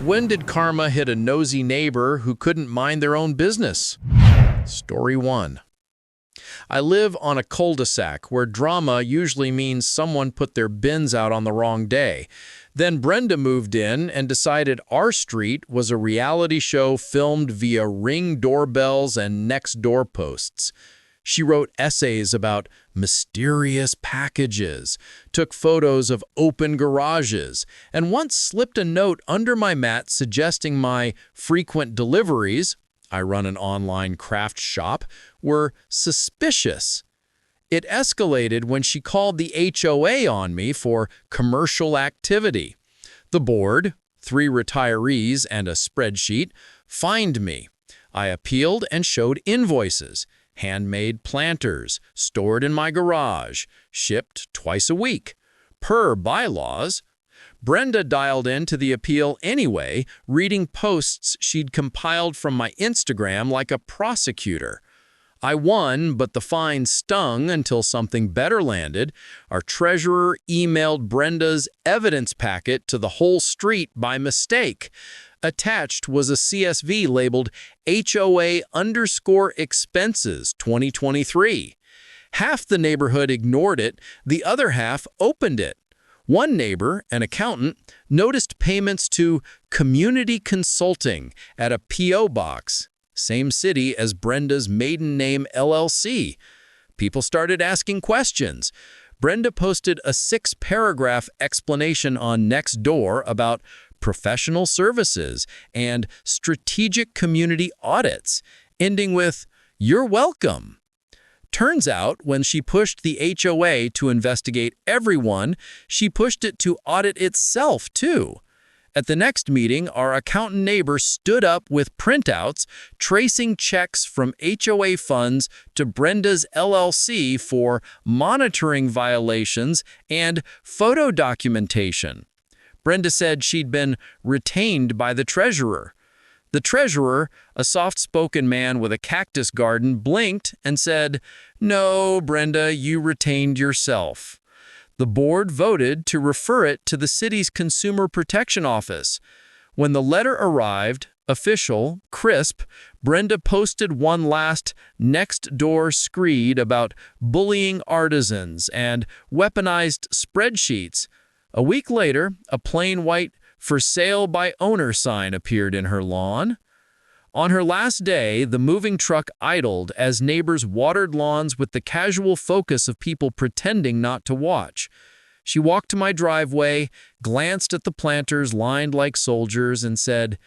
When did karma hit a nosy neighbor who couldn't mind their own business? Story 1. I live on a cul-de-sac where drama usually means someone put their bins out on the wrong day. Then Brenda moved in and decided our street was a reality show filmed via Ring doorbells and next-door posts. She wrote essays about mysterious packages, took photos of open garages, and once slipped a note under my mat suggesting my frequent deliveries, I run an online craft shop, were suspicious. It escalated when she called the HOA on me for commercial activity. The board, 3 retirees and a spreadsheet, fined me. I appealed and showed invoices. Handmade planters, stored in my garage, shipped twice a week. Per bylaws. Brenda dialed in to the appeal anyway, reading posts she'd compiled from my Instagram like a prosecutor. I won, but the fine stung until something better landed. Our treasurer emailed Brenda's evidence packet to the whole street by mistake. Attached was a CSV labeled HOA_expenses 2023. Half the neighborhood ignored it, the other half opened it. One neighbor, an accountant, noticed payments to community consulting at a P.O. box, same city as Brenda's maiden name LLC. People started asking questions. Brenda posted a 6-paragraph explanation on Nextdoor about professional services and strategic community audits, ending with, "You're welcome." Turns out, when she pushed the HOA to investigate everyone, she pushed it to audit itself, too. At the next meeting, our accountant neighbor stood up with printouts tracing checks from HOA funds to Brenda's LLC for monitoring violations and photo documentation. Brenda said she'd been retained by the treasurer. The treasurer, a soft-spoken man with a cactus garden, blinked and said, "No, Brenda, you retained yourself." The board voted to refer it to the city's Consumer Protection Office. When the letter arrived, official, crisp, Brenda posted one last next-door screed about bullying artisans and weaponized spreadsheets. A week later, a plain white "For sale by owner" sign appeared in her lawn. On her last day, the moving truck idled as neighbors watered lawns with the casual focus of people pretending not to watch. She walked to my driveway, glanced at the planters lined like soldiers, and said,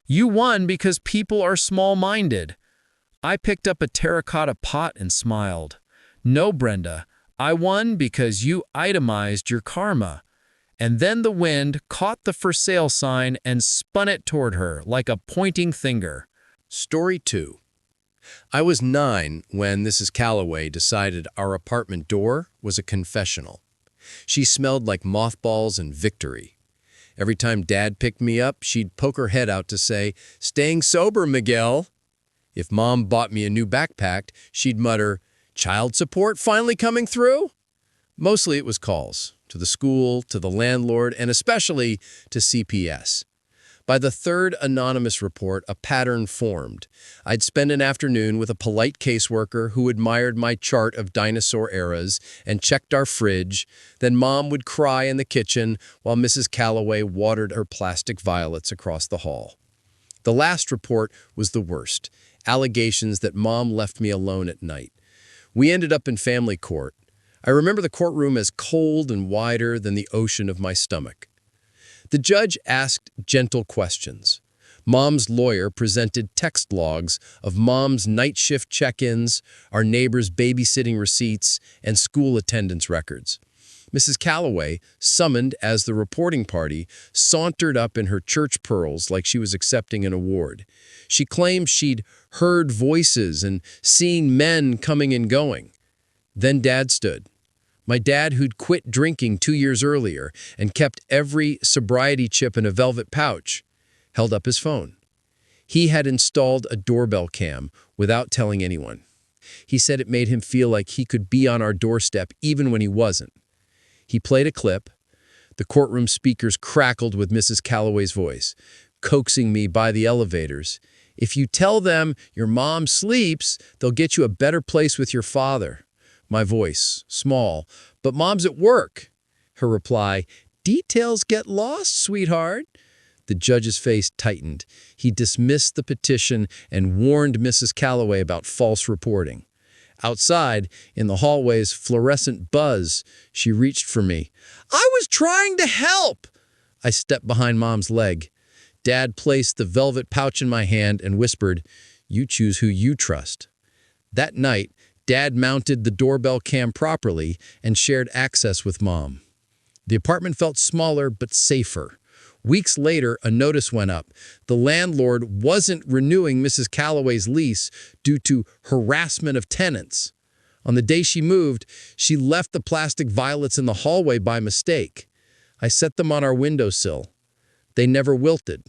"You won because people are small-minded." I picked up a terracotta pot and smiled. "No, Brenda, I won because you itemized your karma." And then the wind caught the "For sale" sign and spun it toward her like a pointing finger. Story 2. I was 9 when Mrs. Calloway decided our apartment door was a confessional. She smelled like mothballs and victory. Every time Dad picked me up, she'd poke her head out to say, "Staying sober, Miguel." If Mom bought me a new backpack, she'd mutter, "Child support finally coming through?" Mostly it was calls. To the school, to the landlord, and especially to CPS. By the 3rd anonymous report, a pattern formed. I'd spend an afternoon with a polite caseworker who admired my chart of dinosaur eras and checked our fridge. Then Mom would cry in the kitchen while Mrs. Calloway watered her plastic violets across the hall. The last report was the worst. Allegations that Mom left me alone at night. We ended up in family court. I remember the courtroom as cold and wider than the ocean of my stomach. The judge asked gentle questions. Mom's lawyer presented text logs of Mom's night shift check-ins, our neighbor's babysitting receipts, and school attendance records. Mrs. Calloway, summoned as the reporting party, sauntered up in her church pearls like she was accepting an award. She claimed she'd heard voices and seen men coming and going. Then Dad stood. My dad, who'd quit drinking 2 years earlier and kept every sobriety chip in a velvet pouch, held up his phone. He had installed a doorbell cam without telling anyone. He said it made him feel like he could be on our doorstep even when he wasn't. He played a clip. The courtroom speakers crackled with Mrs. Calloway's voice. coaxing me by the elevators. If you tell them your mom sleeps, they'll get you a better place with your father. My voice, small, but mom's at work. Her reply, details get lost, sweetheart. The judge's face tightened. He dismissed the petition and warned Mrs. Calloway about false reporting. Outside, in the hallway's fluorescent buzz, she reached for me. I was trying to help! I stepped behind Mom's leg. Dad placed the velvet pouch in my hand and whispered, you choose who you trust. That night, Dad mounted the doorbell cam properly and shared access with Mom. The apartment felt smaller but safer. Weeks later, a notice went up. The landlord wasn't renewing Mrs. Calloway's lease due to harassment of tenants. On the day she moved, she left the plastic violets in the hallway by mistake. I set them on our windowsill. They never wilted.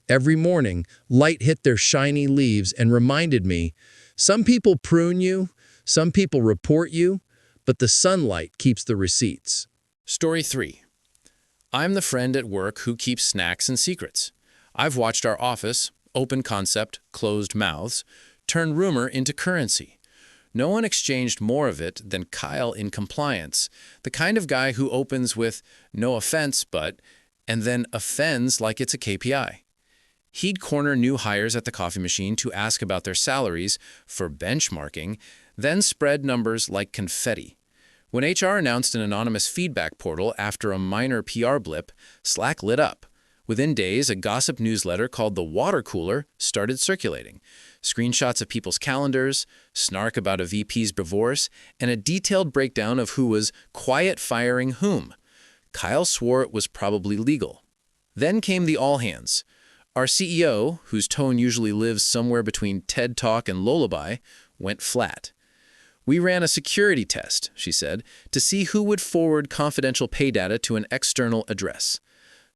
Every morning, light hit their shiny leaves and reminded me, some people prune you, some people report you, but the sunlight keeps the receipts. Story 3. I'm the friend at work who keeps snacks and secrets. I've watched our office, open concept, closed mouths, turn rumor into currency. No one exchanged more of it than Kyle in compliance, the kind of guy who opens with, no offense, but, and then offends like it's a KPI. He'd corner new hires at the coffee machine to ask about their salaries for benchmarking, then spread numbers like confetti. When HR announced an anonymous feedback portal after a minor PR blip, Slack lit up. Within days, a gossip newsletter called The Water Cooler started circulating. Screenshots of people's calendars, snark about a VP's divorce, and a detailed breakdown of who was quiet firing whom. Kyle swore it was probably legal. Then came the all-hands. Our CEO, whose tone usually lives somewhere between TED Talk and Lullaby, went flat. We ran a security test, she said, to see who would forward confidential pay data to an external address.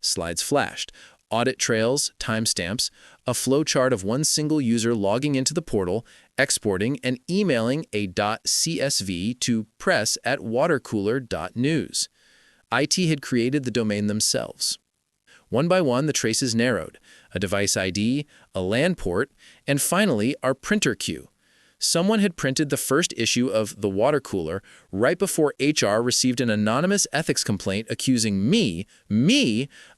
Slides flashed, audit trails, timestamps, a flowchart of one single user logging into the portal, exporting and emailing a .csv to press@watercooler.news. IT had created the domain themselves. One by one, the traces narrowed, a device ID, a LAN port, and finally, our printer queue. Someone had printed the first issue of The Water Cooler right before HR received an anonymous ethics complaint accusing me,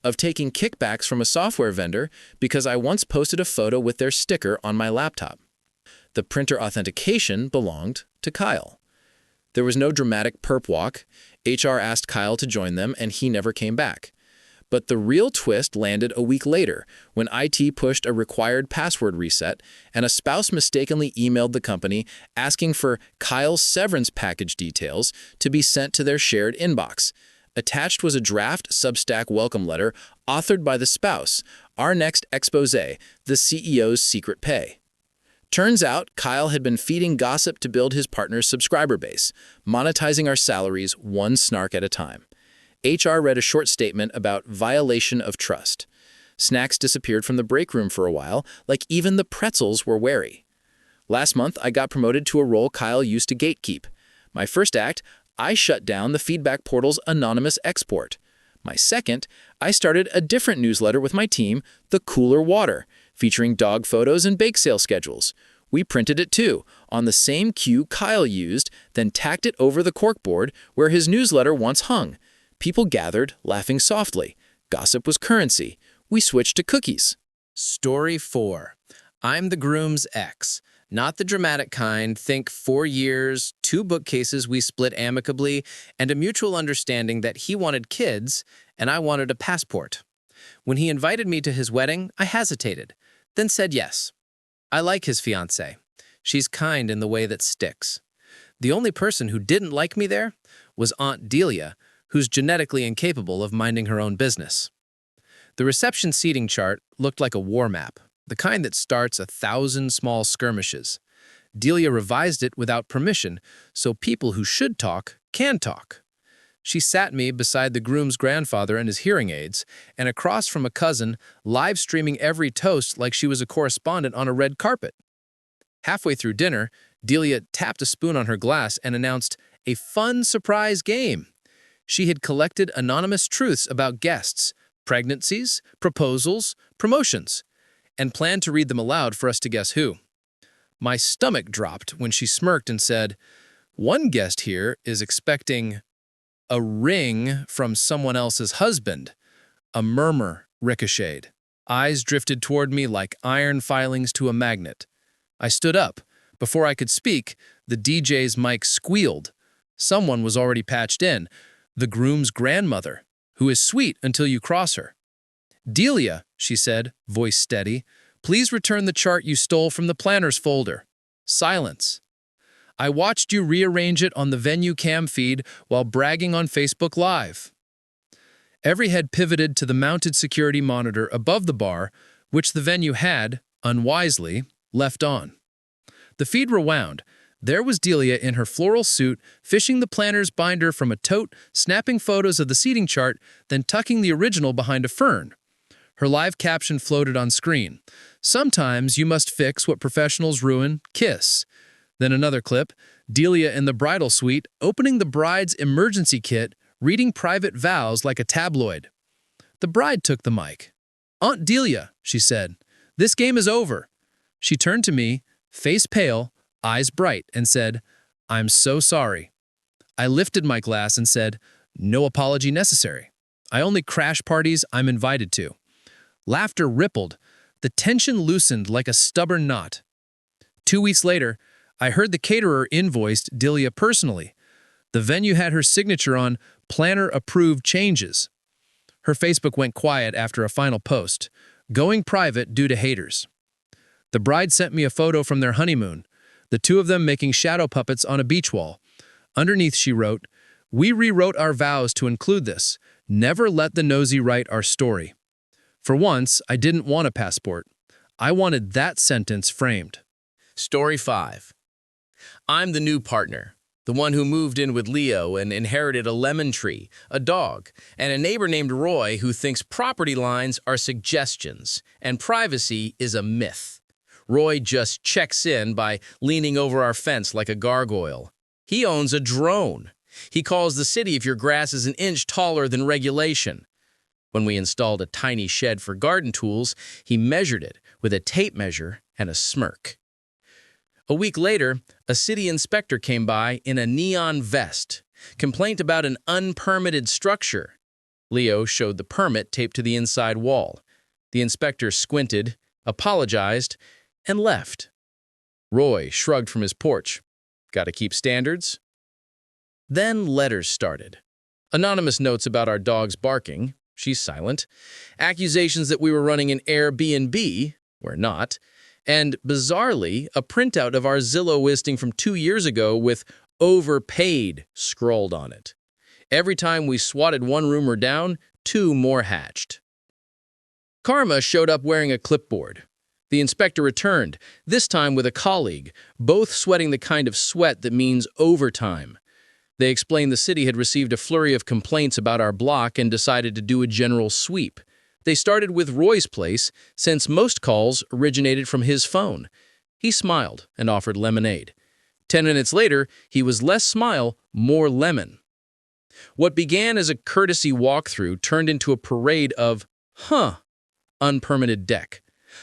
of taking kickbacks from a software vendor because I once posted a photo with their sticker on my laptop. The printer authentication belonged to Kyle. There was no dramatic perp walk. HR asked Kyle to join them, and he never came back. But the real twist landed a week later when IT pushed a required password reset and a spouse mistakenly emailed the company asking for Kyle's severance package details to be sent to their shared inbox. Attached was a draft Substack welcome letter authored by the spouse, our next expose, the CEO's secret pay. Turns out Kyle had been feeding gossip to build his partner's subscriber base, monetizing our salaries one snark at a time. HR read a short statement about violation of trust. Snacks disappeared from the break room for a while, like even the pretzels were wary. Last month, I got promoted to a role Kyle used to gatekeep. My first act, I shut down the feedback portal's anonymous export. My second, I started a different newsletter with my team, The Cooler Water, featuring dog photos and bake sale schedules. We printed it too, on the same queue Kyle used, then tacked it over the corkboard where his newsletter once hung. People gathered, laughing softly. Gossip was currency. We switched to cookies. Story 4. I'm the groom's ex. Not the dramatic kind. Think 4 years, 2 bookcases we split amicably, and a mutual understanding that he wanted kids and I wanted a passport. When he invited me to his wedding, I hesitated, then said yes. I like his fiancée. She's kind in the way that sticks. The only person who didn't like me there was Aunt Delia, who's genetically incapable of minding her own business. The reception seating chart looked like a war map, the kind that starts 1,000 small skirmishes. Delia revised it without permission, so people who should talk can talk. She sat me beside the groom's grandfather and his hearing aids, and across from a cousin, live-streaming every toast like she was a correspondent on a red carpet. Halfway through dinner, Delia tapped a spoon on her glass and announced a fun surprise game. She had collected anonymous truths about guests, pregnancies, proposals, promotions, and planned to read them aloud for us to guess who. My stomach dropped when she smirked and said, "One guest here is expecting a ring from someone else's husband." A murmur ricocheted. Eyes drifted toward me like iron filings to a magnet. I stood up. Before I could speak, the DJ's mic squealed. Someone was already patched in, the groom's grandmother, who is sweet until you cross her. "Delia," she said, voice steady, "please return the chart you stole from the planner's folder." Silence. "I watched you rearrange it on the venue cam feed while bragging on Facebook Live." Every head pivoted to the mounted security monitor above the bar, which the venue had, unwisely, left on. The feed rewound. There was Delia in her floral suit, fishing the planner's binder from a tote, snapping photos of the seating chart, then tucking the original behind a fern. Her live caption floated on screen. "Sometimes you must fix what professionals ruin, kiss." Then another clip, Delia in the bridal suite, opening the bride's emergency kit, reading private vows like a tabloid. The bride took the mic. "Aunt Delia," she said, "this game is over." She turned to me, face pale, eyes bright, and said, "I'm so sorry." I lifted my glass and said, "No apology necessary. I only crash parties I'm invited to." Laughter rippled. The tension loosened like a stubborn knot. 2 weeks later, I heard the caterer invoiced Delia personally. The venue had her signature on planner-approved changes. Her Facebook went quiet after a final post, going private due to haters. The bride sent me a photo from their honeymoon, the two of them making shadow puppets on a beach wall. Underneath she wrote, "We rewrote our vows to include this. Never let the nosy write our story." For once, I didn't want a passport. I wanted that sentence framed. Story 5. I'm the new partner, the one who moved in with Leo and inherited a lemon tree, a dog, and a neighbor named Roy who thinks property lines are suggestions and privacy is a myth. Roy just checks in by leaning over our fence like a gargoyle. He owns a drone. He calls the city if your grass is an inch taller than regulation. When we installed a tiny shed for garden tools, he measured it with a tape measure and a smirk. A week later, a city inspector came by in a neon vest, complained about an unpermitted structure. Leo showed the permit taped to the inside wall. The inspector squinted, apologized, and left. Roy shrugged from his porch. Gotta keep standards? Then letters started. Anonymous notes about our dog's barking. She's silent. Accusations that we were running an Airbnb. We're not. And, bizarrely, a printout of our Zillow listing from 2 years ago with "overpaid" scrawled on it. Every time we swatted one rumor down, 2 more hatched. Karma showed up wearing a clipboard. The inspector returned, this time with a colleague, both sweating the kind of sweat that means overtime. They explained the city had received a flurry of complaints about our block and decided to do a general sweep. They started with Roy's place, since most calls originated from his phone. He smiled and offered lemonade. 10 minutes later, he was less smile, more lemon. What began as a courtesy walkthrough turned into a parade of, unpermitted deck.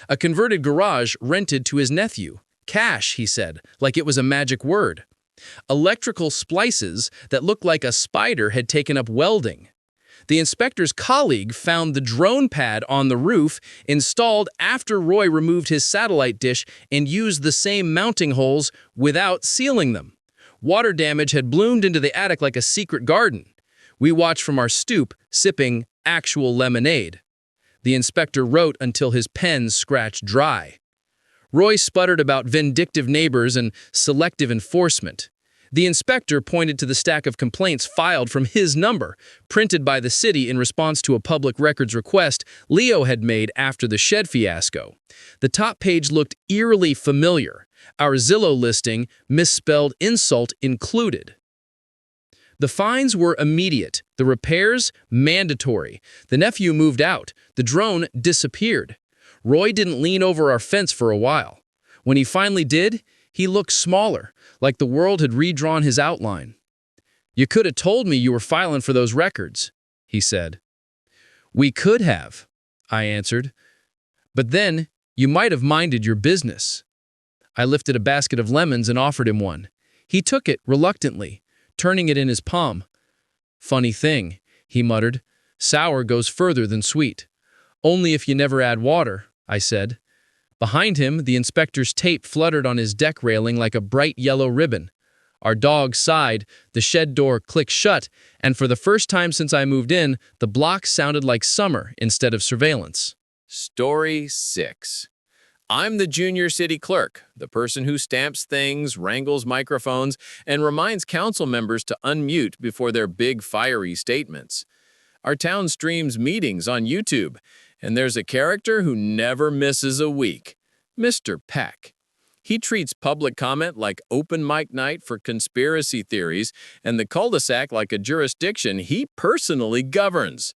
A converted garage rented to his nephew. Cash, he said, like it was a magic word. Electrical splices that looked like a spider had taken up welding. The inspector's colleague found the drone pad on the roof installed after Roy removed his satellite dish and used the same mounting holes without sealing them. Water damage had bloomed into the attic like a secret garden. We watched from our stoop, sipping actual lemonade. The inspector wrote until his pen scratched dry. Roy sputtered about vindictive neighbors and selective enforcement. The inspector pointed to the stack of complaints filed from his number, printed by the city in response to a public records request Leo had made after the shed fiasco. The top page looked eerily familiar. Our Zillow listing, misspelled insult included. The fines were immediate, the repairs mandatory. The nephew moved out, the drone disappeared. Roy didn't lean over our fence for a while. When he finally did, he looked smaller, like the world had redrawn his outline. "You could have told me you were filing for those records," he said. We could have, I answered. But then you might have minded your business. I lifted a basket of lemons and offered him one. He took it reluctantly, turning it in his palm. Funny thing, he muttered. Sour goes further than sweet. Only if you never add water, I said. Behind him, the inspector's tape fluttered on his deck railing like a bright yellow ribbon. Our dog sighed, the shed door clicked shut, and for the first time since I moved in, the block sounded like summer instead of surveillance. Story 6. I'm the junior city clerk, the person who stamps things, wrangles microphones, and reminds council members to unmute before their big fiery statements. Our town streams meetings on YouTube, and there's a character who never misses a week, Mr. Peck. He treats public comment like open mic night for conspiracy theories and the cul-de-sac like a jurisdiction he personally governs.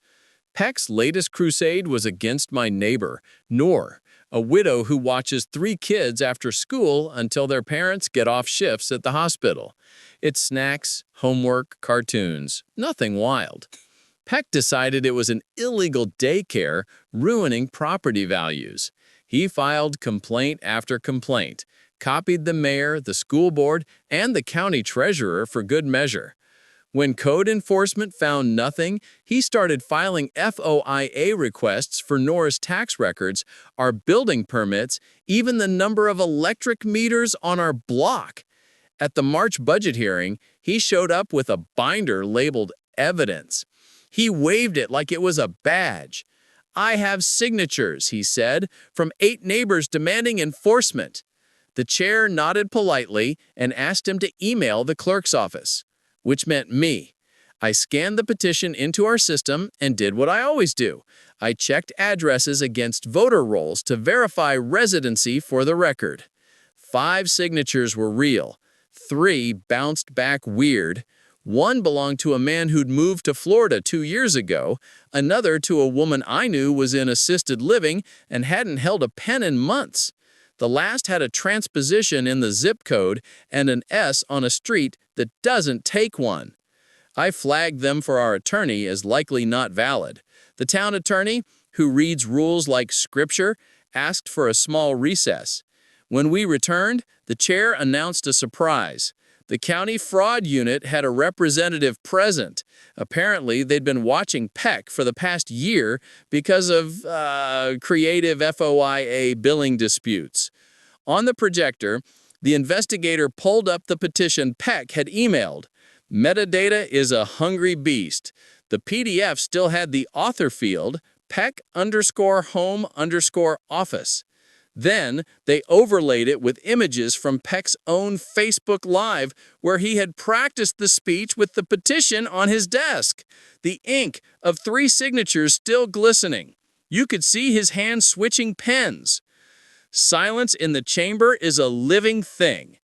Peck's latest crusade was against my neighbor, Noor, a widow who watches 3 kids after school until their parents get off shifts at the hospital. It's snacks, homework, cartoons, nothing wild. Peck decided it was an illegal daycare ruining property values. He filed complaint after complaint, copied the mayor, the school board, and the county treasurer for good measure. When code enforcement found nothing, he started filing FOIA requests for Nora's tax records, our building permits, even the number of electric meters on our block. At the March budget hearing, he showed up with a binder labeled evidence. He waved it like it was a badge. I have signatures, he said, from 8 neighbors demanding enforcement. The chair nodded politely and asked him to email the clerk's office, which meant me. I scanned the petition into our system and did what I always do. I checked addresses against voter rolls to verify residency for the record. 5 signatures were real. 3 bounced back weird. 1 belonged to a man who'd moved to Florida 2 years ago. Another to a woman I knew was in assisted living and hadn't held a pen in months. The last had a transposition in the zip code and an S on a street that doesn't take one. I flagged them for our attorney as likely not valid. The town attorney, who reads rules like scripture, asked for a small recess. When we returned, the chair announced a surprise. The county fraud unit had a representative present. Apparently, they'd been watching Peck for the past year because of creative FOIA billing disputes. On the projector, the investigator pulled up the petition Peck had emailed. Metadata is a hungry beast. The PDF still had the author field, Peck_home_office. Then, they overlaid it with images from Peck's own Facebook Live, where he had practiced the speech with the petition on his desk, the ink of 3 signatures still glistening. You could see his hand switching pens. Silence in the chamber is a living thing.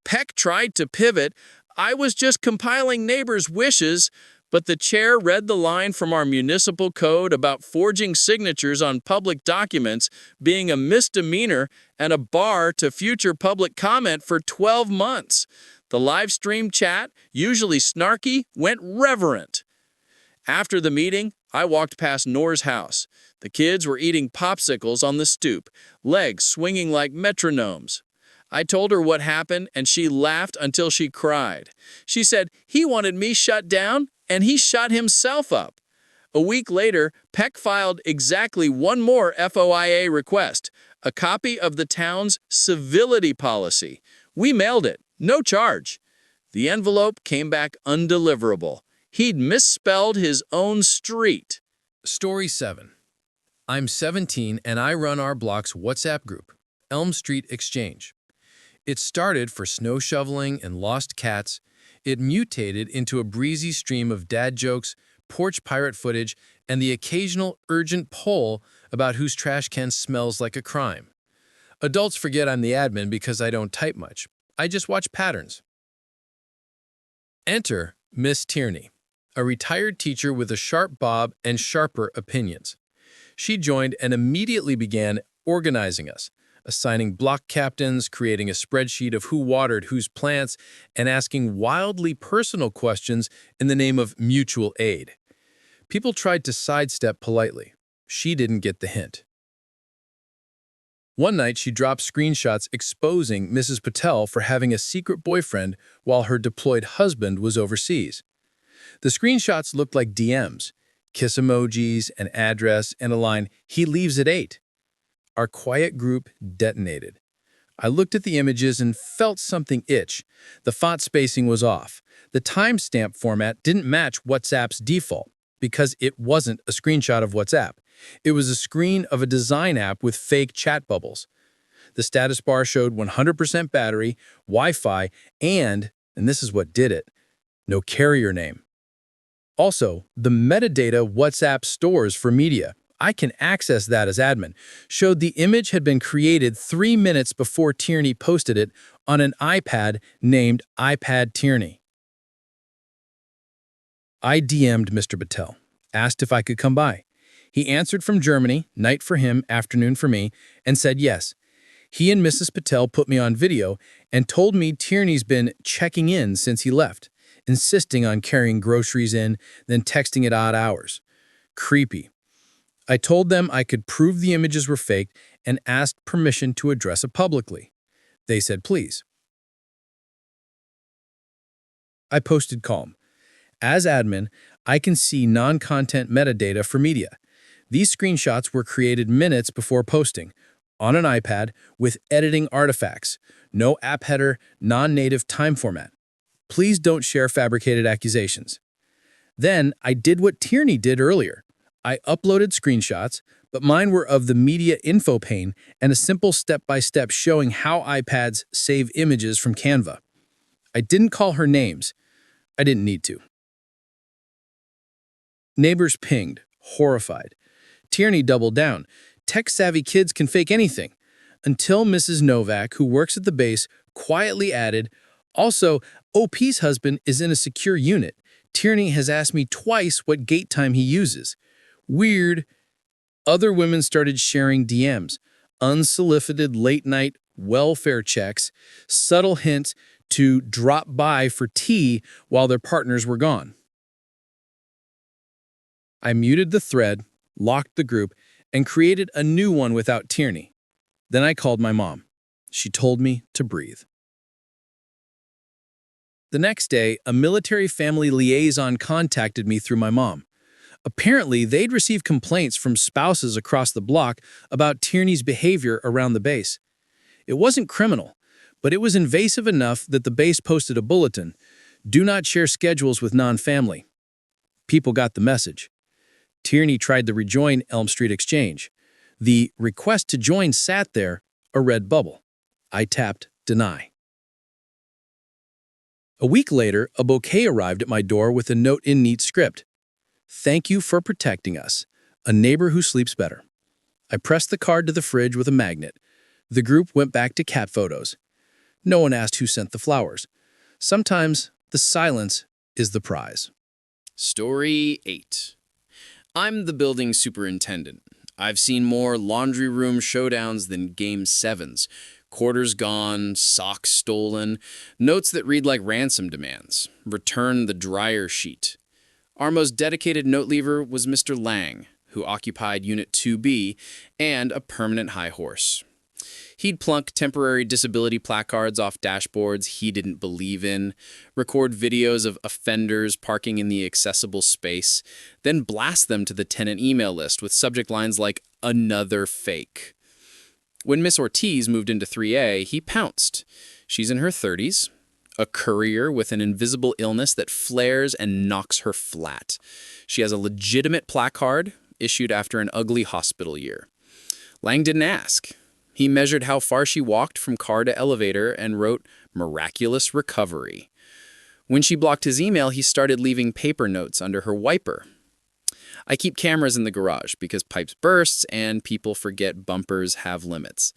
Peck tried to pivot. I was just compiling neighbors' wishes, but the chair read the line from our municipal code about forging signatures on public documents being a misdemeanor and a bar to future public comment for 12 months. The live stream chat, usually snarky, went reverent. After the meeting, I walked past Noor's house. The kids were eating popsicles on the stoop, legs swinging like metronomes. I told her what happened, and she laughed until she cried. She said, he wanted me shut down, and he shot himself up. A week later, Peck filed exactly 1 more FOIA request, a copy of the town's civility policy. We mailed it, no charge. The envelope came back undeliverable. He'd misspelled his own street. Story 7. I'm 17 and I run our block's WhatsApp group, Elm Street Exchange. It started for snow shoveling and lost cats. It mutated into a breezy stream of dad jokes, porch pirate footage, and the occasional urgent poll about whose trash can smells like a crime. Adults forget I'm the admin because I don't type much. I just watch patterns. Enter Miss Tierney, a retired teacher with a sharp bob and sharper opinions. She joined and immediately began organizing us, assigning block captains, creating a spreadsheet of who watered whose plants, and asking wildly personal questions in the name of mutual aid. People tried to sidestep politely. She didn't get the hint. One night, she dropped screenshots exposing Mrs. Patel for having a secret boyfriend while her deployed husband was overseas. The screenshots looked like DMs, kiss emojis, an address, and a line, "He leaves at 8." Our quiet group detonated. I looked at the images and felt something itch. The font spacing was off. The timestamp format didn't match WhatsApp's default because it wasn't a screenshot of WhatsApp. It was a screen of a design app with fake chat bubbles. The status bar showed 100% battery, Wi-Fi, and this is what did it, no carrier name. Also, the metadata WhatsApp stores for media, I can access that as admin, showed the image had been created 3 minutes before Tierney posted it on an iPad named iPad Tierney. I DM'd Mr. Patel, asked if I could come by. He answered from Germany, night for him, afternoon for me, and said yes. He and Mrs. Patel put me on video and told me Tierney's been checking in since he left, insisting on carrying groceries in, then texting at odd hours. Creepy. I told them I could prove the images were faked and asked permission to address it publicly. They said please. I posted calm. As admin, I can see non-content metadata for media. These screenshots were created minutes before posting, on an iPad with editing artifacts, no app header, non-native time format. Please don't share fabricated accusations. Then I did what Tierney did earlier. I uploaded screenshots, but mine were of the media info pane and a simple step-by-step showing how iPads save images from Canva. I didn't call her names. I didn't need to. Neighbors pinged, horrified. Tierney doubled down. Tech-savvy kids can fake anything. Until Mrs. Novak, who works at the base, quietly added, also, OP's husband is in a secure unit. Tierney has asked me twice what gate time he uses. Weird. Other women started sharing DMs, unsolicited late-night welfare checks, subtle hints to drop by for tea while their partners were gone. I muted the thread, locked the group, and created a new one without Tierney. Then I called my mom. She told me to breathe. The next day, a military family liaison contacted me through my mom. Apparently, they'd received complaints from spouses across the block about Tierney's behavior around the base. It wasn't criminal, but it was invasive enough that the base posted a bulletin, "Do not share schedules with non-family." People got the message. Tierney tried to rejoin Elm Street Exchange. The request to join sat there, a red bubble. I tapped deny. A week later, a bouquet arrived at my door with a note in neat script. "Thank you for protecting us. A neighbor who sleeps better." I pressed the card to the fridge with a magnet. The group went back to cat photos. No one asked who sent the flowers. Sometimes the silence is the prize. Story 8. I'm the building superintendent. I've seen more laundry room showdowns than Game 7s. Quarters gone, socks stolen, notes that read like ransom demands. Return the dryer sheet. Our most dedicated note leaver was Mr. Lang, who occupied Unit 2B and a permanent high horse. He'd plunk temporary disability placards off dashboards he didn't believe in, record videos of offenders parking in the accessible space, then blast them to the tenant email list with subject lines like, "Another fake." When Miss Ortiz moved into 3A, he pounced. She's in her 30s, a courier with an invisible illness that flares and knocks her flat. She has a legitimate placard issued after an ugly hospital year. Lang didn't ask. He measured how far she walked from car to elevator and wrote, "Miraculous recovery." When she blocked his email, he started leaving paper notes under her wiper. I keep cameras in the garage because pipes burst and people forget bumpers have limits.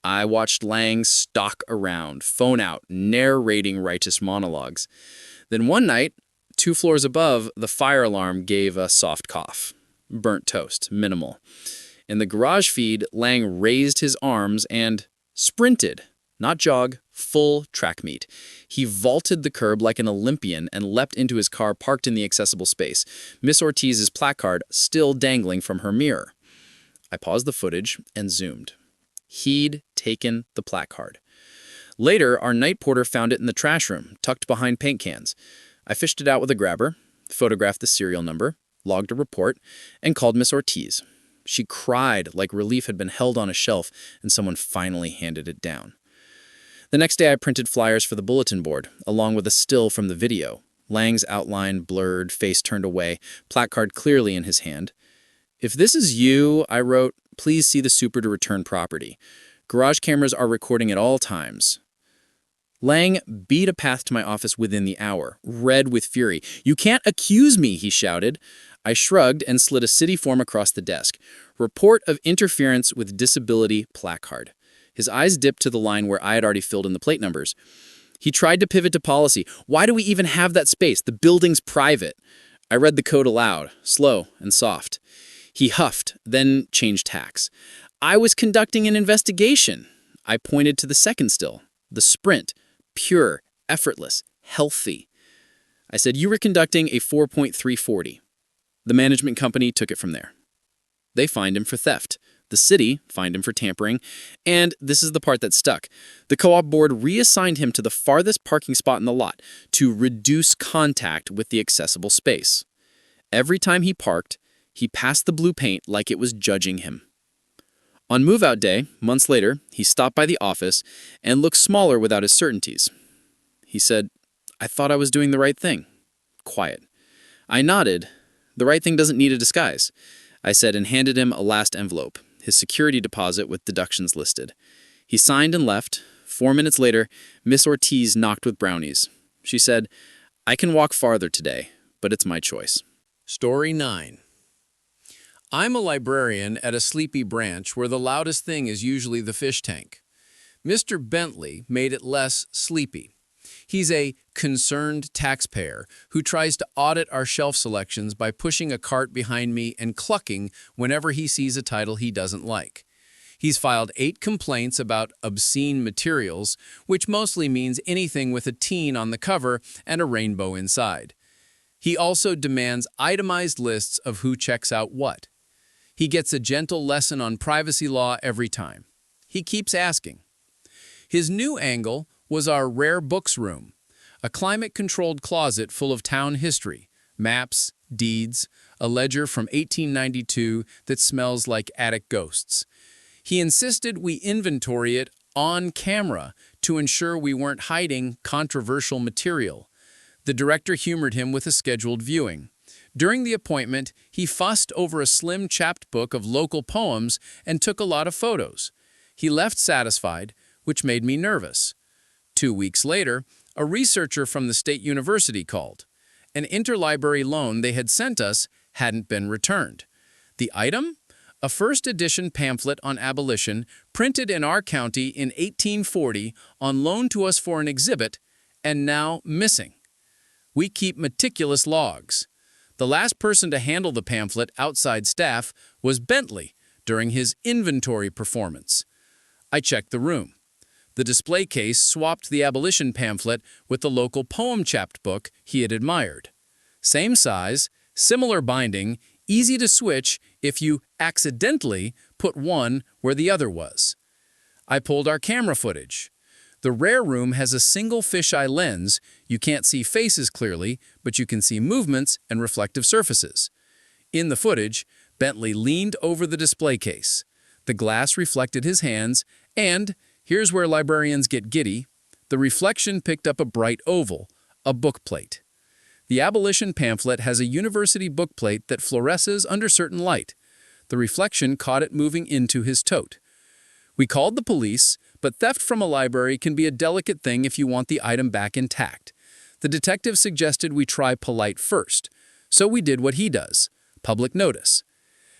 I watched Lang stalk around, phone out, narrating righteous monologues. Then one night, 2 floors above, the fire alarm gave a soft cough. Burnt toast, minimal. In the garage feed, Lang raised his arms and sprinted, not jog, Full track meet. He vaulted the curb like an Olympian and leapt into his car parked in the accessible space, Miss Ortiz's placard still dangling from her mirror. I paused the footage and zoomed. He'd taken the placard. Later, our night porter found it in the trash room, tucked behind paint cans. I fished it out with a grabber, photographed the serial number, logged a report, and called Miss Ortiz. She cried like relief had been held on a shelf and someone finally handed it down. The next day I printed flyers for the bulletin board, along with a still from the video. Lang's outline blurred, face turned away, placard clearly in his hand. "If this is you," I wrote, "please see the super to return property. Garage cameras are recording at all times." Lang beat a path to my office within the hour, red with fury. "You can't accuse me," he shouted. I shrugged and slid a city form across the desk. Report of interference with disability placard. His eyes dipped to the line where I had already filled in the plate numbers. He tried to pivot to policy. "Why do we even have that space? The building's private." I read the code aloud, slow and soft. He huffed, then changed tacks. "I was conducting an investigation." I pointed to the second still, the sprint, pure, effortless, healthy. I said, "You were conducting a 4.340. The management company took it from there. They fined him for theft. The city fined him for tampering. And this is the part that stuck. The co-op board reassigned him to the farthest parking spot in the lot to reduce contact with the accessible space. Every time he parked, he passed the blue paint like it was judging him. On move-out day, months later, he stopped by the office and looked smaller without his certainties. He said, "I thought I was doing the right thing." Quiet. I nodded. "The right thing doesn't need a disguise," I said, and handed him a last envelope, his security deposit with deductions listed. He signed and left. 4 minutes later, Miss Ortiz knocked with brownies. She said, "I can walk farther today, but it's my choice." Story 9. I'm a librarian at a sleepy branch where the loudest thing is usually the fish tank. Mr. Bentley made it less sleepy. He's a concerned taxpayer who tries to audit our shelf selections by pushing a cart behind me and clucking whenever he sees a title he doesn't like. He's filed 8 complaints about obscene materials, which mostly means anything with a teen on the cover and a rainbow inside. He also demands itemized lists of who checks out what. He gets a gentle lesson on privacy law every time. He keeps asking. His new angle was our rare books room, a climate-controlled closet full of town history, maps, deeds, a ledger from 1892 that smells like attic ghosts. He insisted we inventory it on camera to ensure we weren't hiding controversial material. The director humored him with a scheduled viewing. During the appointment, he fussed over a slim chapped book of local poems and took a lot of photos. He left satisfied, which made me nervous. 2 weeks later, a researcher from the state university called. An interlibrary loan they had sent us hadn't been returned. The item? A first edition pamphlet on abolition printed in our county in 1840 on loan to us for an exhibit, and now missing. We keep meticulous logs. The last person to handle the pamphlet outside staff was Bentley during his inventory performance. I checked the room. The display case swapped the abolition pamphlet with the local poem chapbook he had admired. Same size, similar binding, easy to switch if you accidentally put one where the other was. I pulled our camera footage. The rare room has a single fisheye lens. You can't see faces clearly, but you can see movements and reflective surfaces. In the footage, Bentley leaned over the display case. The glass reflected his hands, and, here's where librarians get giddy, the reflection picked up a bright oval, a book plate. The abolition pamphlet has a university book plate that fluoresces under certain light. The reflection caught it moving into his tote. We called the police, but theft from a library can be a delicate thing if you want the item back intact. The detective suggested we try polite first, so we did what he does, public notice.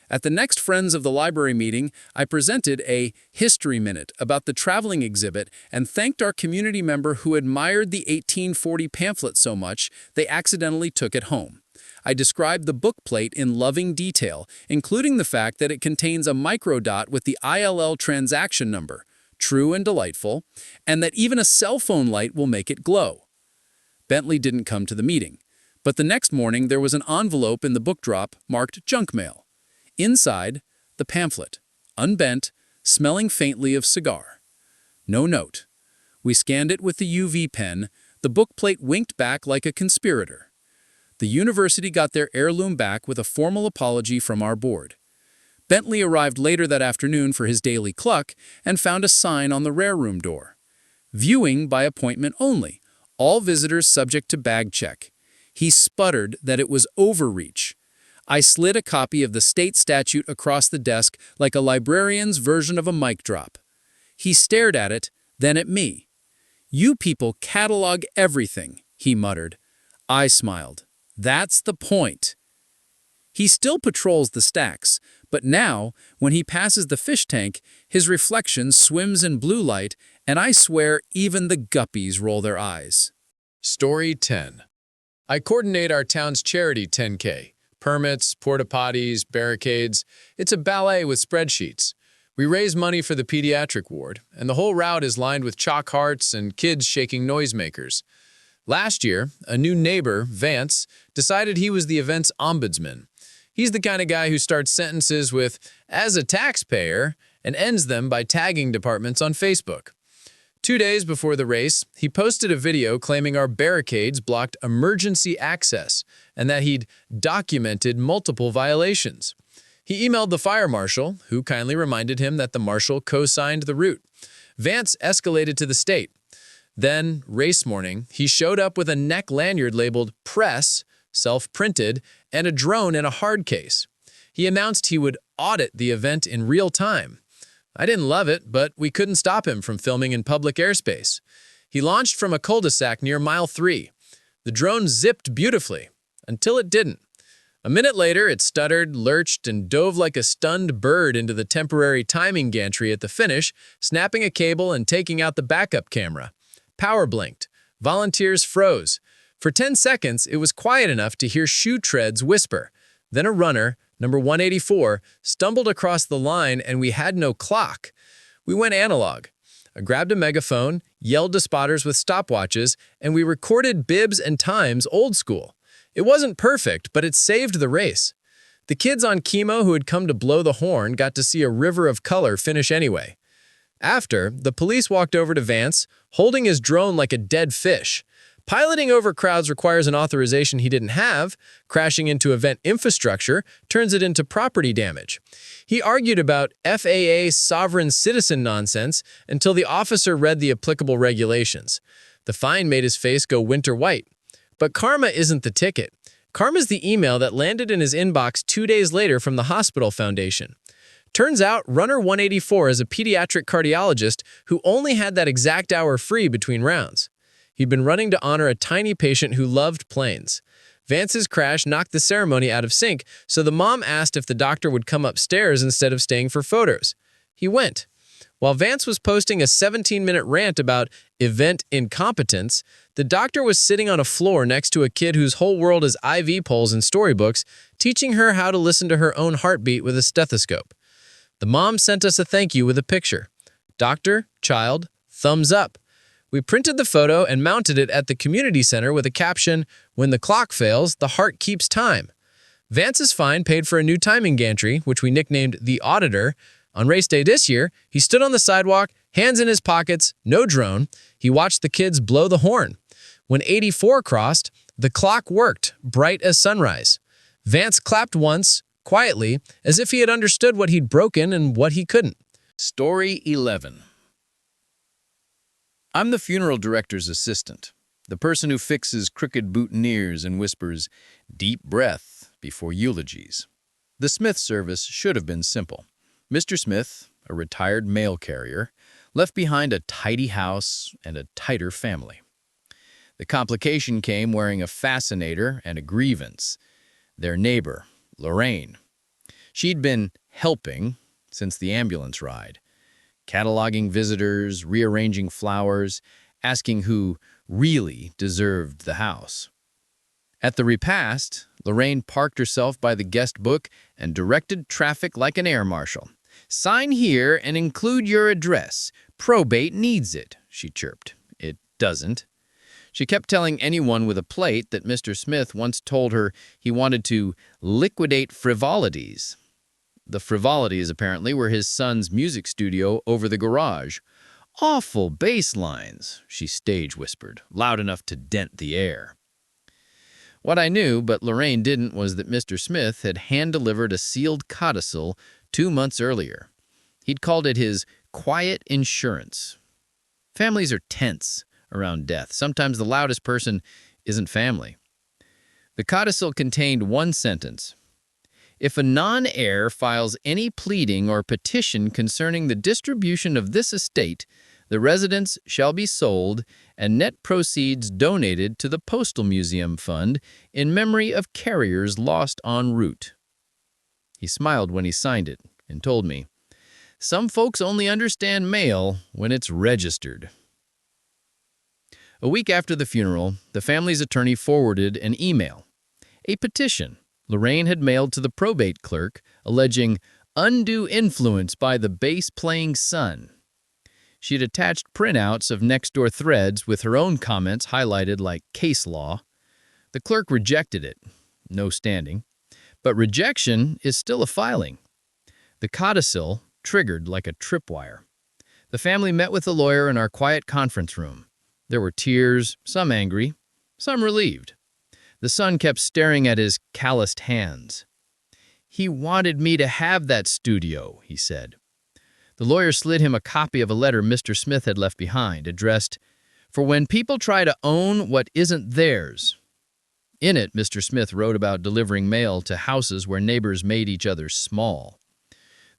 At the next Friends of the Library meeting, I presented a history minute about the traveling exhibit and thanked our community member who admired the 1840 pamphlet so much they accidentally took it home. I described the book plate in loving detail, including the fact that it contains a microdot with the ILL transaction number, true and delightful, and that even a cell phone light will make it glow. Bentley didn't come to the meeting, but the next morning there was an envelope in the book drop marked junk mail. Inside, the pamphlet, unbent, smelling faintly of cigar. No note. We scanned it with the UV pen. The book plate winked back like a conspirator. The university got their heirloom back with a formal apology from our board. Bentley arrived later that afternoon for his daily cluck and found a sign on the rare room door. Viewing by appointment only. All visitors subject to bag check. He sputtered that it was overreach. I slid a copy of the state statute across the desk like a librarian's version of a mic drop. He stared at it, then at me. "You people catalog everything," he muttered. I smiled. "That's the point." He still patrols the stacks, but now, when he passes the fish tank, his reflection swims in blue light, and I swear even the guppies roll their eyes. Story 10. I coordinate our town's charity 10K. Permits, porta-potties, barricades. It's a ballet with spreadsheets. We raise money for the pediatric ward, and the whole route is lined with chalk hearts and kids shaking noisemakers. Last year, a new neighbor, Vance, decided he was the event's ombudsman. He's the kind of guy who starts sentences with, "as a taxpayer," and ends them by tagging departments on Facebook. 2 days before the race, he posted a video claiming our barricades blocked emergency access and that he'd documented multiple violations. He emailed the fire marshal, who kindly reminded him that the marshal co-signed the route. Vance escalated to the state. Then, race morning, he showed up with a neck lanyard labeled Press, self-printed, and a drone in a hard case. He announced he would audit the event in real time. I didn't love it, but we couldn't stop him from filming in public airspace. He launched from a cul-de-sac near mile 3. The drone zipped beautifully, until it didn't. A minute later, it stuttered, lurched, and dove like a stunned bird into the temporary timing gantry at the finish, snapping a cable and taking out the backup camera. Power blinked. Volunteers froze. For 10 seconds, it was quiet enough to hear shoe treads whisper. Then a runner, number 184, stumbled across the line and we had no clock. We went analog. I grabbed a megaphone, yelled to spotters with stopwatches, and we recorded bibs and times old school. It wasn't perfect, but it saved the race. The kids on chemo who had come to blow the horn got to see a river of color finish anyway. After, the police walked over to Vance, holding his drone like a dead fish. Piloting over crowds requires an authorization he didn't have. Crashing into event infrastructure turns it into property damage. He argued about FAA sovereign citizen nonsense until the officer read the applicable regulations. The fine made his face go winter white. But karma isn't the ticket. Karma's the email that landed in his inbox 2 days later from the hospital foundation. Turns out, runner 184 is a pediatric cardiologist who only had that exact hour free between rounds. He'd been running to honor a tiny patient who loved planes. Vance's crash knocked the ceremony out of sync, so the mom asked if the doctor would come upstairs instead of staying for photos. He went. While Vance was posting a 17-minute rant about event incompetence, the doctor was sitting on a floor next to a kid whose whole world is IV poles and storybooks, teaching her how to listen to her own heartbeat with a stethoscope. The mom sent us a thank you with a picture. Doctor, child, thumbs up. We printed the photo and mounted it at the community center with a caption, "When the clock fails, the heart keeps time." Vance's fine paid for a new timing gantry, which we nicknamed the Auditor. On race day this year, he stood on the sidewalk, hands in his pockets, no drone. He watched the kids blow the horn. When 84 crossed, the clock worked, bright as sunrise. Vance clapped once, quietly, as if he had understood what he'd broken and what he couldn't. Story 11. I'm the funeral director's assistant, the person who fixes crooked boutonnieres and whispers deep breath before eulogies. The Smith service should have been simple. Mr. Smith, a retired mail carrier, left behind a tidy house and a tighter family. The complication came wearing a fascinator and a grievance. Their neighbor, Lorraine. She'd been helping since the ambulance ride, cataloging visitors, rearranging flowers, asking who really deserved the house. At the repast, Lorraine parked herself by the guest book and directed traffic like an air marshal. "Sign here and include your address. Probate needs it, she chirped. It doesn't. She kept telling anyone with a plate that Mr. Smith once told her he wanted to liquidate frivolities. The frivolities, apparently, were his son's music studio over the garage. Awful bass lines, she stage whispered, loud enough to dent the air. What I knew, but Lorraine didn't, was that Mr. Smith had hand-delivered a sealed codicil 2 months earlier. He'd called it his quiet insurance. Families are tense around death. Sometimes the loudest person isn't family. The codicil contained one sentence. If a non-heir files any pleading or petition concerning the distribution of this estate, the residence shall be sold and net proceeds donated to the Postal Museum Fund in memory of carriers lost en route. He smiled when he signed it and told me, "Some folks only understand mail when it's registered." A week after the funeral, the family's attorney forwarded an email, a petition Lorraine had mailed to the probate clerk alleging undue influence by the bass-playing son. She had attached printouts of next-door threads with her own comments highlighted like case law. The clerk rejected it, no standing, but rejection is still a filing. The codicil triggered like a tripwire. The family met with the lawyer in our quiet conference room. There were tears, some angry, some relieved. The son kept staring at his calloused hands. "He wanted me to have that studio," he said. The lawyer slid him a copy of a letter Mr. Smith had left behind, addressed, "For when people try to own what isn't theirs." In it, Mr. Smith wrote about delivering mail to houses where neighbors made each other small.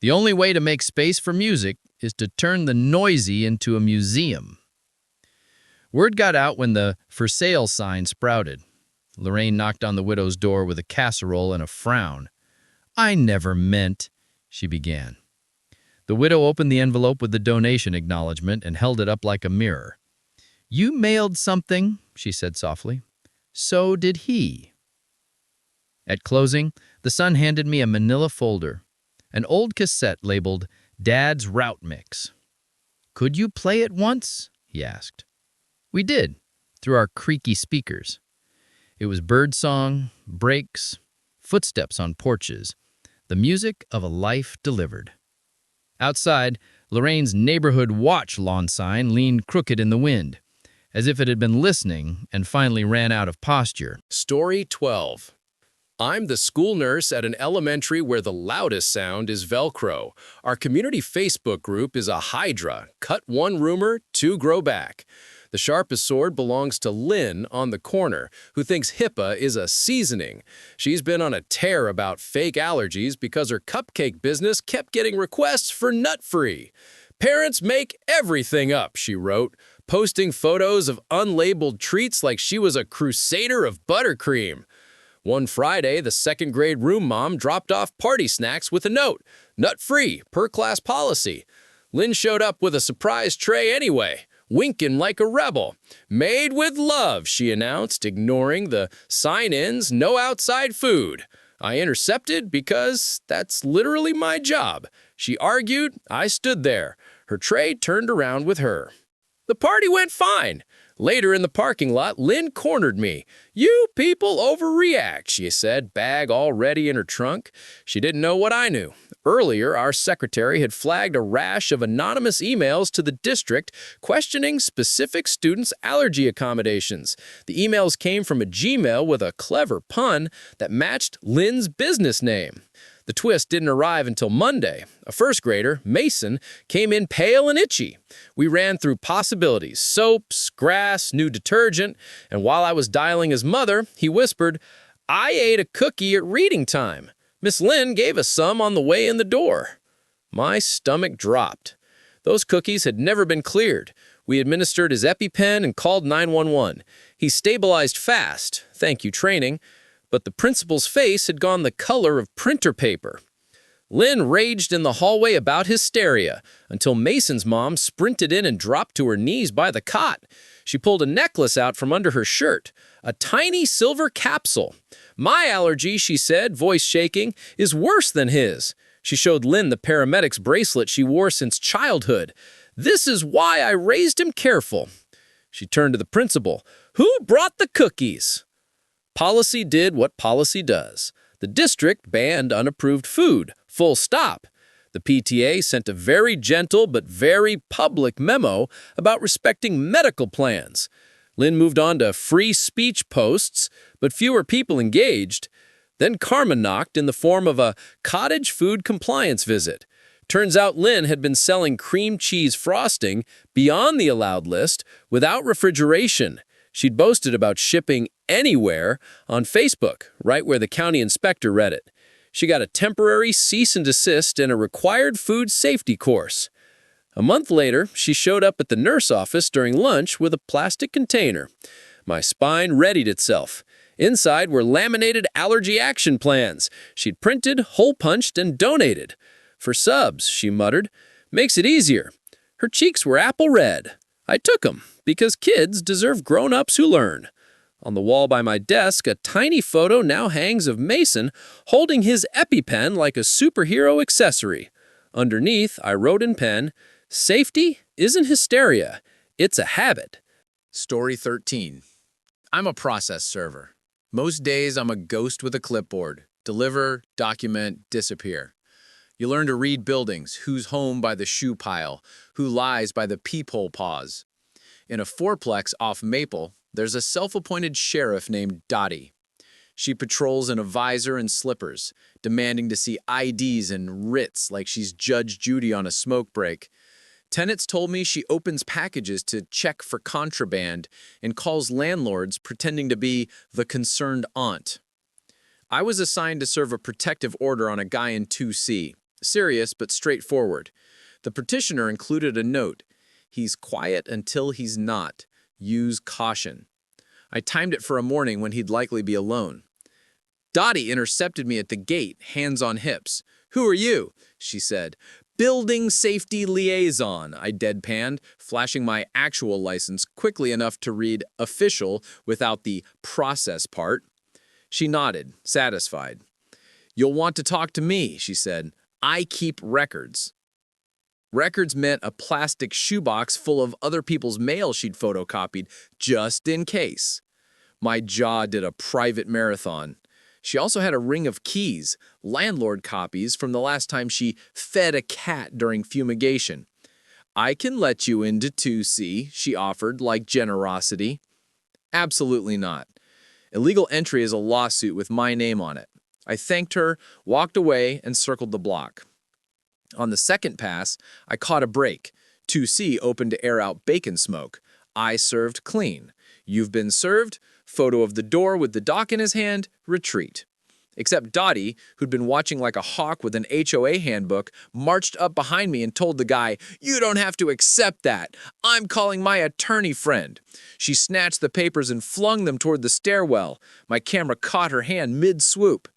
The only way to make space for music is to turn the Nosy into a museum. Word got out when the "for sale" sign sprouted. Lorraine knocked on the widow's door with a casserole and a frown. "I never meant," she began. The widow opened the envelope with the donation acknowledgement and held it up like a mirror. "You mailed something," she said softly. "So did he." At closing, the son handed me a manila folder, an old cassette labeled Dad's Route Mix. "Could you play it once?" he asked. We did, through our creaky speakers. It was birdsong, breaks, footsteps on porches, the music of a life delivered. Outside, Lorraine's neighborhood watch lawn sign leaned crooked in the wind, as if it had been listening and finally ran out of posture. Story 12. I'm the school nurse at an elementary where the loudest sound is Velcro. Our community Facebook group is a hydra. Cut one rumor, two grow back. The sharpest sword belongs to Lynn on the corner, who thinks HIPAA is a seasoning. She's been on a tear about fake allergies because her cupcake business kept getting requests for nut-free. Parents make everything up, she wrote, posting photos of unlabeled treats like she was a crusader of buttercream. One Friday, the second-grade room mom dropped off party snacks with a note, nut-free, per class policy. Lynn showed up with a surprise tray anyway, winking like a rebel. Made with love, she announced, ignoring the sign-ins, no outside food. I intercepted because that's literally my job. She argued, I stood there. Her tray turned around with her. The party went fine. Later in the parking lot, Lynn cornered me. You people overreact, she said, bag already in her trunk. She didn't know what I knew. Earlier, our secretary had flagged a rash of anonymous emails to the district questioning specific students' allergy accommodations. The emails came from a Gmail with a clever pun that matched Lynn's business name. The twist didn't arrive until Monday. A first grader, Mason, came in pale and itchy. We ran through possibilities, soaps, grass, new detergent, and while I was dialing his mother, he whispered, I ate a cookie at reading time. Miss Lynn gave us some on the way in the door. My stomach dropped. Those cookies had never been cleared. We administered his EpiPen and called 911. He stabilized fast, thank you training, but the principal's face had gone the color of printer paper. Lynn raged in the hallway about hysteria until Mason's mom sprinted in and dropped to her knees by the cot. She pulled a necklace out from under her shirt, a tiny silver capsule. My allergy, she said, voice shaking, is worse than his. She showed Lynn the paramedic's bracelet she wore since childhood. "This is why I raised him careful." She turned to the principal. "Who brought the cookies?" Policy did what policy does. The district banned unapproved food, full stop. The PTA sent a very gentle but very public memo about respecting medical plans. Lynn moved on to free speech posts, but fewer people engaged. Then karma knocked in the form of a cottage food compliance visit. Turns out Lynn had been selling cream cheese frosting beyond the allowed list without refrigeration. She'd boasted about shipping anywhere on Facebook, right where the county inspector read it. She got a temporary cease and desist and a required food safety course. A month later, she showed up at the nurse office during lunch with a plastic container. My spine readied itself. Inside were laminated allergy action plans. She'd printed, hole-punched, and donated. "For subs," she muttered. "Makes it easier." Her cheeks were apple red. I took 'em, because kids deserve grown-ups who learn. On the wall by my desk, a tiny photo now hangs of Mason holding his EpiPen like a superhero accessory. Underneath, I wrote in pen, "Safety isn't hysteria, it's a habit." Story 13. I'm a process server. Most days I'm a ghost with a clipboard. Deliver, document, disappear. You learn to read buildings, who's home by the shoe pile, who lies by the peephole pause. In a fourplex off Maple, there's a self-appointed sheriff named Dottie. She patrols in a visor and slippers, demanding to see IDs and writs like she's Judge Judy on a smoke break. Tenants told me she opens packages to check for contraband and calls landlords pretending to be the concerned aunt. I was assigned to serve a protective order on a guy in 2C. Serious but straightforward. The petitioner included a note. "He's quiet until he's not. Use caution." I timed it for a morning when he'd likely be alone. Dottie intercepted me at the gate, hands on hips. "Who are you?" she said. "Building safety liaison," I deadpanned, flashing my actual license quickly enough to read official without the process part. She nodded, satisfied. "You'll want to talk to me," she said. "I keep records." Records meant a plastic shoebox full of other people's mail she'd photocopied, just in case. My jaw did a private marathon. She also had a ring of keys, landlord copies from the last time she fed a cat during fumigation. "I can let you into 2C, she offered, like generosity. Absolutely not. Illegal entry is a lawsuit with my name on it. I thanked her, walked away, and circled the block. On the second pass, I caught a break. 2C opened to air out bacon smoke. I served clean. "You've been served," photo of the door with the dock in his hand, retreat. Except Dottie, who'd been watching like a hawk with an HOA handbook, marched up behind me and told the guy, "You don't have to accept that. I'm calling my attorney friend." She snatched the papers and flung them toward the stairwell. My camera caught her hand mid-swoop.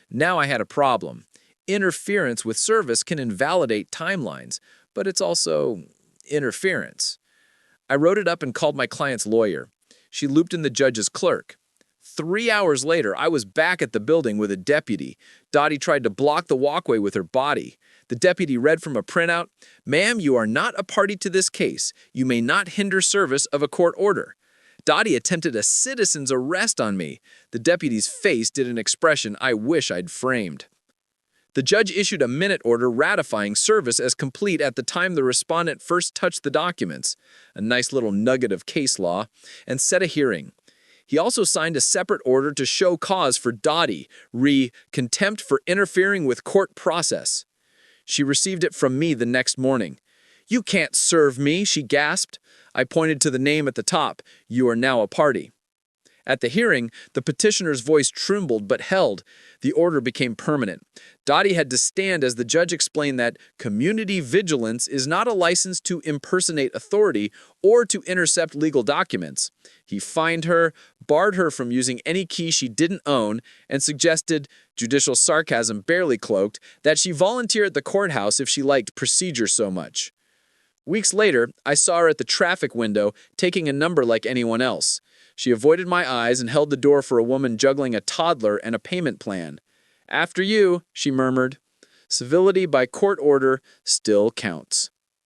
Now I had a problem. Interference with service can invalidate timelines, but it's also interference. I wrote it up and called my client's lawyer. She looped in the judge's clerk. 3 hours later, I was back at the building with a deputy. Dottie tried to block the walkway with her body. The deputy read from a printout, "Ma'am, you are not a party to this case. You may not hinder service of a court order." Dottie attempted a citizen's arrest on me. The deputy's face did an expression I wish I'd framed. The judge issued a minute order ratifying service as complete at the time the respondent first touched the documents, a nice little nugget of case law, and set a hearing. He also signed a separate order to show cause for Dottie, contempt for interfering with court process. She received it from me the next morning. "You can't serve me," she gasped. I pointed to the name at the top. "You are now a party." At the hearing, the petitioner's voice trembled but held. The order became permanent. Dottie had to stand as the judge explained that community vigilance is not a license to impersonate authority or to intercept legal documents. He fined her, barred her from using any key she didn't own, and suggested, judicial sarcasm barely cloaked, that she volunteer at the courthouse if she liked procedure so much. Weeks later, I saw her at the traffic window, taking a number like anyone else. She avoided my eyes and held the door for a woman juggling a toddler and a payment plan. "After you," she murmured. Civility by court order still counts.